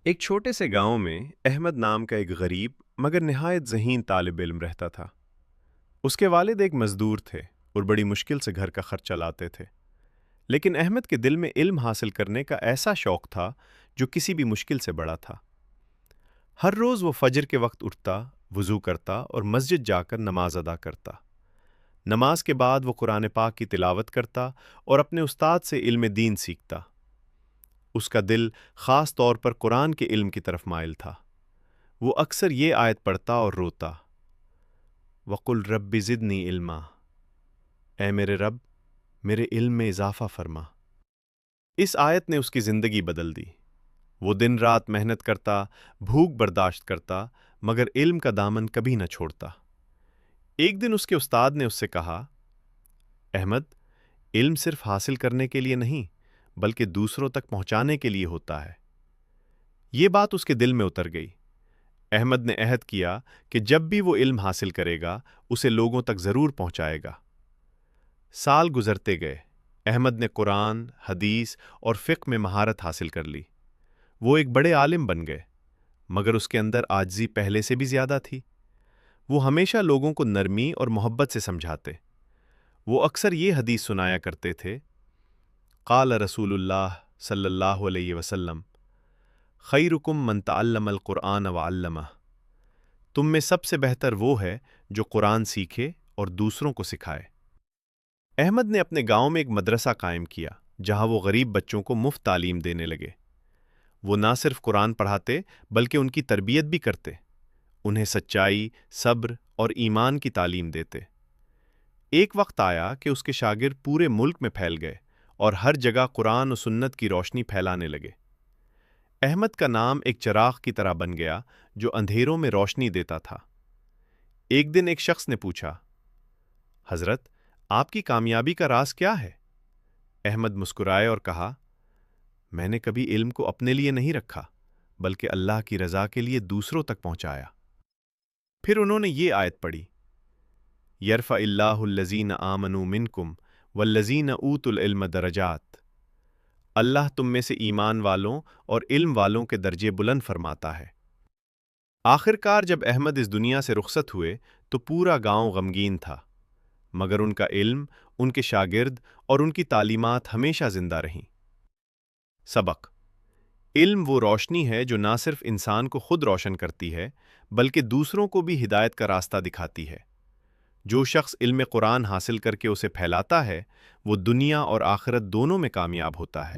ایک چھوٹے سے گاؤں میں احمد نام کا ایک غریب مگر نہایت ذہین طالب علم رہتا تھا۔ اس کے والد ایک مزدور تھے اور بڑی مشکل سے گھر کا خرچ چلاتے تھے، لیکن احمد کے دل میں علم حاصل کرنے کا ایسا شوق تھا جو کسی بھی مشکل سے بڑا تھا۔ ہر روز وہ فجر کے وقت اٹھتا، وضو کرتا اور مسجد جا کر نماز ادا کرتا۔ نماز کے بعد وہ قرآن پاک کی تلاوت کرتا اور اپنے استاد سے علم دین سیکھتا۔ اس کا دل خاص طور پر قرآن کے علم کی طرف مائل تھا۔ وہ اکثر یہ آیت پڑھتا اور روتا، وَقُلْ رَبِّ زِدْنِی عِلْمًا، اے میرے رب میرے علم میں اضافہ فرما۔ اس آیت نے اس کی زندگی بدل دی۔ وہ دن رات محنت کرتا، بھوک برداشت کرتا، مگر علم کا دامن کبھی نہ چھوڑتا۔ ایک دن اس کے استاد نے اس سے کہا، احمد، علم صرف حاصل کرنے کے لیے نہیں بلکہ دوسروں تک پہنچانے کے لیے ہوتا ہے۔ یہ بات اس کے دل میں اتر گئی۔ احمد نے عہد کیا کہ جب بھی وہ علم حاصل کرے گا اسے لوگوں تک ضرور پہنچائے گا۔ سال گزرتے گئے، احمد نے قرآن، حدیث اور فقہ میں مہارت حاصل کر لی۔ وہ ایک بڑے عالم بن گئے، مگر اس کے اندر عاجزی پہلے سے بھی زیادہ تھی۔ وہ ہمیشہ لوگوں کو نرمی اور محبت سے سمجھاتے۔ وہ اکثر یہ حدیث سنایا کرتے تھے، قال رسول اللہ صلی اللہ علیہ وسلم، خیرکم من تعلم القرآن وعلمہ، تم میں سب سے بہتر وہ ہے جو قرآن سیکھے اور دوسروں کو سکھائے۔ احمد نے اپنے گاؤں میں ایک مدرسہ قائم کیا جہاں وہ غریب بچوں کو مفت تعلیم دینے لگے۔ وہ نہ صرف قرآن پڑھاتے بلکہ ان کی تربیت بھی کرتے، انہیں سچائی، صبر اور ایمان کی تعلیم دیتے۔ ایک وقت آیا کہ اس کے شاگرد پورے ملک میں پھیل گئے اور ہر جگہ قرآن و سنت کی روشنی پھیلانے لگے۔ احمد کا نام ایک چراغ کی طرح بن گیا جو اندھیروں میں روشنی دیتا تھا۔ ایک دن ایک شخص نے پوچھا، حضرت، آپ کی کامیابی کا راز کیا ہے؟ احمد مسکرائے اور کہا، میں نے کبھی علم کو اپنے لیے نہیں رکھا بلکہ اللہ کی رضا کے لیے دوسروں تک پہنچایا۔ پھر انہوں نے یہ آیت پڑھی، یرفع اللہ الذین آمنوا منکم والذین اوتوا العلم درجات، اللہ تم میں سے ایمان والوں اور علم والوں کے درجے بلند فرماتا ہے۔ آخر کار جب احمد اس دنیا سے رخصت ہوئے تو پورا گاؤں غمگین تھا، مگر ان کا علم، ان کے شاگرد اور ان کی تعلیمات ہمیشہ زندہ رہیں۔ سبق: علم وہ روشنی ہے جو نہ صرف انسان کو خود روشن کرتی ہے بلکہ دوسروں کو بھی ہدایت کا راستہ دکھاتی ہے۔ جو شخص علم قرآن حاصل کر کے اسے پھیلاتا ہے وہ دنیا اور آخرت دونوں میں کامیاب ہوتا ہے۔